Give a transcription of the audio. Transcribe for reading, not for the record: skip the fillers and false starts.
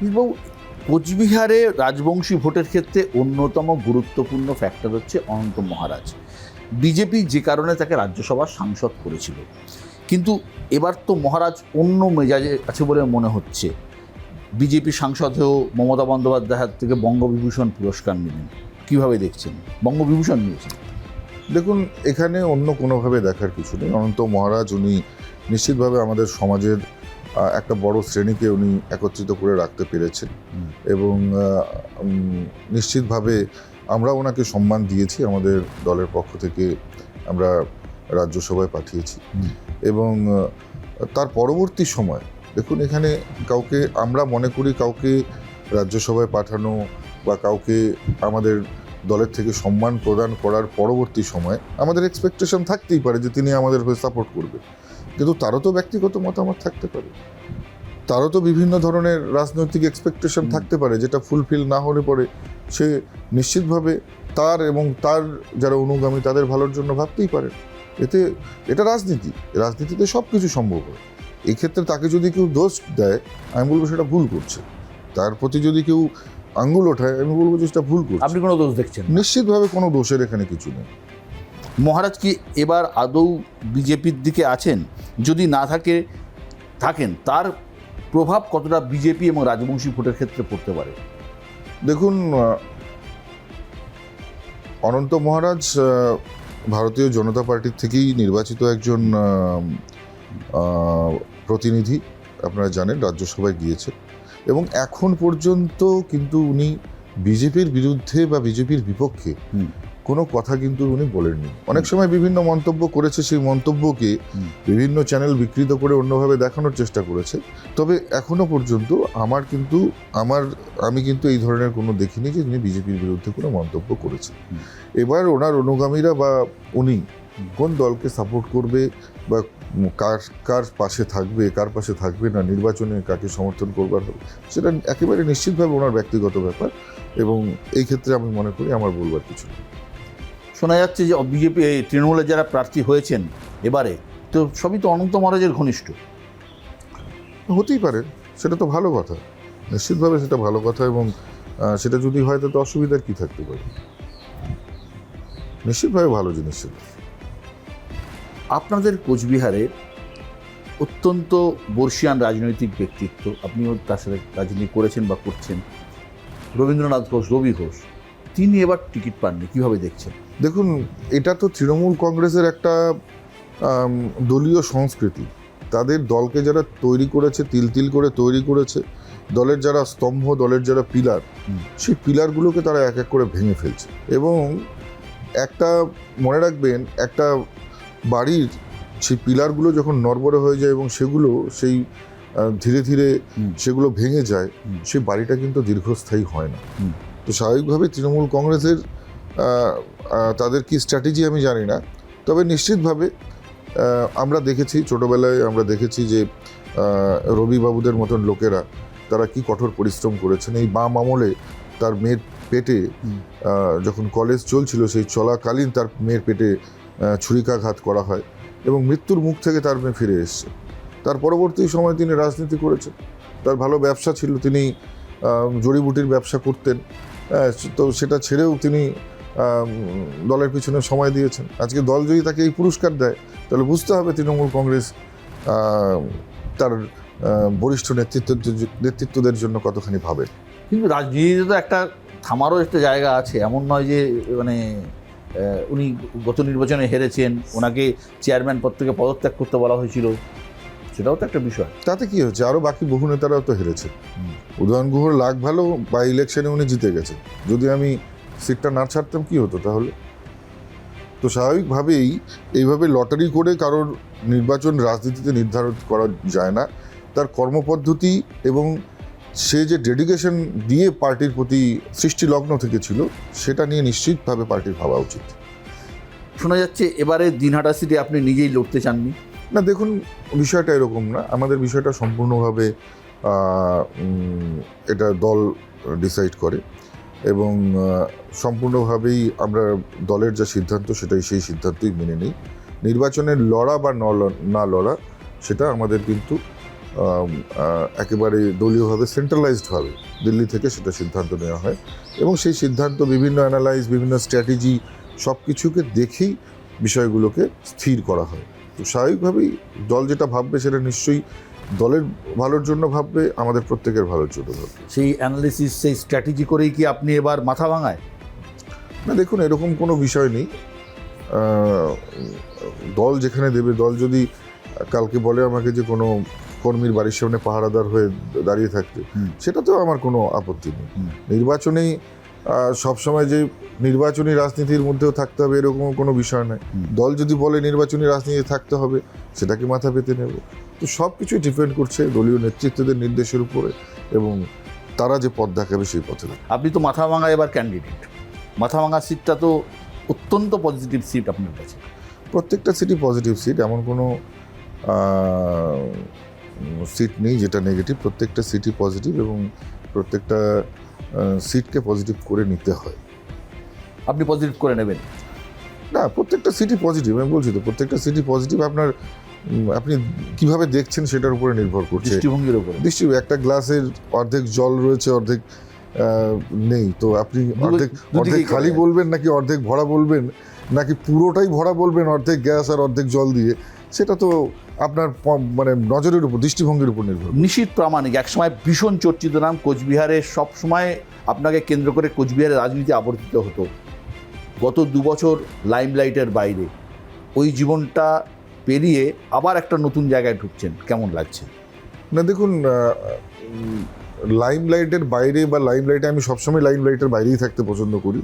বাবু, কোচবিহারে রাজবংশী ভোটের ক্ষেত্রে অন্যতম গুরুত্বপূর্ণ ফ্যাক্টর হচ্ছে অনন্ত মহারাজ। বিজেপি যে কারণে তাকে রাজ্যসভার সাংসদ করেছিল, কিন্তু এবার তো মহারাজ অন্য মেজাজে আছে বলে মনে হচ্ছে। বিজেপি সাংসদ হয়েও মমতা বন্দ্যোপাধ্যায় হাত থেকে বঙ্গবিভূষণ পুরস্কার নিলেন, কীভাবে দেখছেন? বঙ্গবিভূষণ নিয়েছেন। দেখুন, এখানে অন্য কোনোভাবে দেখার কিছু নেই। অনন্ত মহারাজ উনি নিশ্চিতভাবে আমাদের সমাজের একটা বড় শ্রেণীকে উনি একত্রিত করে রাখতে পেরেছেন এবং নিশ্চিতভাবে আমরা ওনাকে সম্মান দিয়েছি। আমাদের দলের পক্ষ থেকে আমরা রাজ্যসভায় পাঠিয়েছি এবং তার পরবর্তী সময় দেখুন, এখানে কাউকে আমরা মনে করি কাউকে রাজ্যসভায় পাঠানো বা কাউকে আমাদের দলের থেকে সম্মান প্রদান করার পরবর্তী সময় আমাদের এক্সপেকটেশন থাকতেই পারে যে তিনি আমাদের হয়ে সাপোর্ট করবে, কিন্তু তারও তো ব্যক্তিগত মতামত থাকতে পারে, তারও তো বিভিন্ন ধরনের রাজনৈতিক এক্সপেকটেশন থাকতে পারে, যেটা ফুলফিল না হলে পরে সে নিশ্চিতভাবে তার এবং তার যারা অনুগামী তাদের ভালোর জন্য ভাবতেই পারে। এটা রাজনীতিতে সব কিছু সম্ভব হয়। এক্ষেত্রে তাকে যদি কেউ দোষ দেয়, আমি বলবো সেটা ভুল করছে। তার প্রতি যদি কেউ আঙ্গুল ওঠায়, আমি বলবো যে সেটা ভুল করছে। আপনি কোনো দোষ দেখছেন? নিশ্চিতভাবে কোনো দোষের এখানে কিছু নেই। মহারাজ কি এবার আদৌ বিজেপির দিকে আছেন? যদি না থাকেন, তার প্রভাব কতটা বিজেপি এবং রাজবংশী ভোটের ক্ষেত্রে পড়তে পারে? দেখুন, অনন্ত মহারাজ ভারতীয় জনতা পার্টির থেকেই নির্বাচিত একজন প্রতিনিধি। আপনারা জানেন রাজ্যসভায় গিয়েছে এবং এখন পর্যন্ত কিন্তু উনি বিজেপির বিরুদ্ধে বা বিজেপির বিপক্ষে কোনো কথা কিন্তু উনি বলেননি। অনেক সময় বিভিন্ন মন্তব্য করেছে, সেই মন্তব্যকে বিভিন্ন চ্যানেল বিকৃত করে অন্যভাবে দেখানোর চেষ্টা করেছে। তবে এখনো পর্যন্ত আমি কিন্তু এই ধরনের কোনো দেখিনি যে উনি বিজেপির বিরুদ্ধে কোনো মন্তব্য করেছে। এবার ওনার অনুগামীরা বা উনি কোন দলকে সাপোর্ট করবে বা কার পাশে থাকবে, কার পাশে থাকবে না, নির্বাচনে কাকে সমর্থন করবার হবে, সেটা একেবারে নিশ্চিতভাবে ওনার ব্যক্তিগত ব্যাপার এবং এই ক্ষেত্রে আমি মনে করি আমার বলবার কিছু নেই। শোনা যাচ্ছে যে বিজেপি তৃণমূলের যারা প্রার্থী হয়েছেন এবারে, তো সবই তো অনন্ত মহারাজের ঘনিষ্ঠ। হতেই পারে, সেটা তো ভালো কথা, নিশ্চিতভাবে সেটা ভালো কথা এবং সেটা যদি হয় তাতে অসুবিধার কী থাকতে পারে? নিশ্চিতভাবে ভালো জিনিস সেটা। আপনাদের কোচবিহারে অত্যন্ত বর্ষিয়ান রাজনৈতিক ব্যক্তিত্ব, আপনিও তার সাথে রাজনীতি করেছেন বা করছেন, রবীন্দ্রনাথ ঘোষ, রবি ঘোষ, তিনি এবার টিকিট পাননি, কীভাবে দেখছেন? দেখুন, এটা তো তৃণমূল কংগ্রেসের একটা দলীয় সংস্কৃতি। তাদের দলকে যারা তৈরি করেছে, তিল করে তৈরি করেছে, দলের যারা স্তম্ভ, দলের যারা পিলার, সেই পিলারগুলোকে তারা এক এক করে ভেঙে ফেলছে এবং একটা মনে রাখবেন, একটা বাড়ির সেই পিলারগুলো যখন নড়বড়ে হয়ে যায় এবং সেগুলো ধীরে ধীরে সেগুলো ভেঙে যায়, সেই বাড়িটা কিন্তু দীর্ঘস্থায়ী হয় না। তো স্বাভাবিকভাবে তৃণমূল কংগ্রেসের তাদের কি স্ট্র্যাটেজি আমি জানি না, তবে নিশ্চিতভাবে আমরা দেখেছি, ছোটোবেলায় আমরা দেখেছি যে রবিবাবুদের মতন লোকেরা তারা কি কঠোর পরিশ্রম করেছেন। এই বাম আমলে তার মেয়ের পেটে যখন কলেজ চলছিল, সেই চলাকালীন তার মেয়ের পেটে ছুরিকাঘাত করা হয় এবং মৃত্যুর মুখ থেকে তার মেয়ে ফিরে এসছে। তার পরবর্তী সময় তিনি রাজনীতি করেছেন, তার ভালো ব্যবসা ছিল, তিনি জড়িবুটির ব্যবসা করতেন, তো সেটা ছেড়েও তিনি দলের পিছনে সময় দিয়েছেন। আজকে দল যদি তাকে এই পুরস্কার দেয়, তাহলে বুঝতে হবে তৃণমূল কংগ্রেস তার বরিষ্ঠ নেতৃত্বদের জন্য কতখানি ভাবে। কিন্তু রাজনীতিতে তো একটা থামারও একটা জায়গা আছে, এমন নয় যে মানে উনি গত নির্বাচনে হেরেছেন, ওনাকে চেয়ারম্যান পদ থেকে পদত্যাগ করতে বলা হয়েছিল, সেটাও তো একটা বিষয়। তাতে কি হয়েছে, আরও বাকি বহু নেতারাও তো হেরেছে। উদয়ন গুহর লাখ ভালো, বা ইলেকশনে উনি জিতে গেছে, যদি আমি সিটটা না ছাড়তাম কি হতো তাহলে? তো স্বাভাবিকভাবেই এইভাবে লটারি করে কারোর নির্বাচন রাজনীতিতে নির্ধারণ করা যায় না। তার কর্মপদ্ধতি এবং সে যে ডেডিকেশন দিয়ে পার্টির প্রতি সৃষ্টিলগ্ন থেকে ছিল, সেটা নিয়ে নিশ্চিতভাবে পার্টির ভাবা উচিত। শোনা যাচ্ছে এবারে দিনহাটা সিটে আপনি নিজেই লড়তে চাননি। না, দেখুন, বিষয়টা এরকম না। আমাদের বিষয়টা সম্পূর্ণভাবে এটা দল ডিসাইড করে এবং সম্পূর্ণভাবেই আমরা দলের যা সিদ্ধান্ত সেই সিদ্ধান্তই মেনে নিই। নির্বাচনের লড়া বা না লড়া সেটা আমাদের কিন্তু একেবারে দলীয়ভাবে সেন্ট্রালাইজডভাবে দিল্লি থেকে সেটা সিদ্ধান্ত নেওয়া হয় এবং সেই সিদ্ধান্ত বিভিন্ন অ্যানালাইজ, বিভিন্ন স্ট্র্যাটেজি সব কিছুকে দেখেই বিষয়গুলোকে স্থির করা হয়। তো স্বাভাবিকভাবেই দল যেটা ভাববে সেটা নিশ্চয়ই দলের ভালোর জন্য ভাববে, আমাদের প্রত্যেকের ভালোর জন্য ভাববে। সেই অ্যানালিসিস, সেই স্ট্র্যাটেজি করেই কি আপনি এবার মাথা ভাঙায়? না, দেখুন, এরকম কোনো বিষয় নেই। দল যেখানে দেবে, দল যদি কালকে বলে আমাকে যে কোনো কর্মীর বাড়ির সামনে পাহারাদার হয়ে দাঁড়িয়ে থাকতে, সেটাতেও আমার কোনো আপত্তি নেই। নির্বাচনেই সবসময় যে নির্বাচনী রাজনীতির মধ্যেও থাকতে হবে এরকম কোনো বিষয় নয়। দল যদি বলে নির্বাচনী রাজনীতি থাকতে হবে, সেটাকে মাথা পেতে নেব। তো সব কিছুই ডিপেন্ড করছে দলীয় নেতৃত্বদের নির্দেশের উপরে এবং তারা যে পথ দেখাবে সেই পথে। আপনি তো মাথা ভাঙা এবার ক্যান্ডিডেট, মাথা ভাঙা সিটটা তো অত্যন্ত পজিটিভ সিট আপনার কাছে। প্রত্যেকটা সিটই পজিটিভ সিট, এমন কোনো সিট নেই যেটা নেগেটিভ। প্রত্যেকটা সিটই পজিটিভ এবং প্রত্যেকটা সিটকে পজিটিভ করে নিতে হয়। আপনি পজিটিভ করে নেবেন? না, প্রত্যেকটা সিটই পজিটিভ, আমি বলছি তো, প্রত্যেকটা সিটই পজিটিভ। আপনি কিভাবে দেখছেন সেটার উপরে নির্ভর করছে, দৃষ্টিভঙ্গির উপরে। একটা গ্লাসের অর্ধেক জল রয়েছে, অর্ধেক নেই, তো আপনি অর্ধেক খালি বলবেন নাকি অর্ধেক ভরা বলবেন, নাকি পুরোটাই ভরা বলবেন অর্ধেক গ্যাস আর অর্ধেক জল দিয়ে, সেটা তো আপনার মানে নজরের উপর, দৃষ্টিভঙ্গির উপর নির্ভর। নিশীথ প্রামাণিক একসময় ভীষণ চর্চিত নাম, কোচবিহারে সবসময় আপনাকে কেন্দ্র করে কোচবিহারের রাজনীতি আবর্তিত হতো। গত 2 বছর লাইমলাইটের বাইরে, ওই জীবনটা পেরিয়ে আবার একটা নতুন জায়গায় ঢুকছেন, কেমন লাগছে? না, দেখুন, লাইমলাইটের বাইরে বা লাইমলাইটে আমি সবসময় লাইমলাইটের বাইরেই থাকতে পছন্দ করি।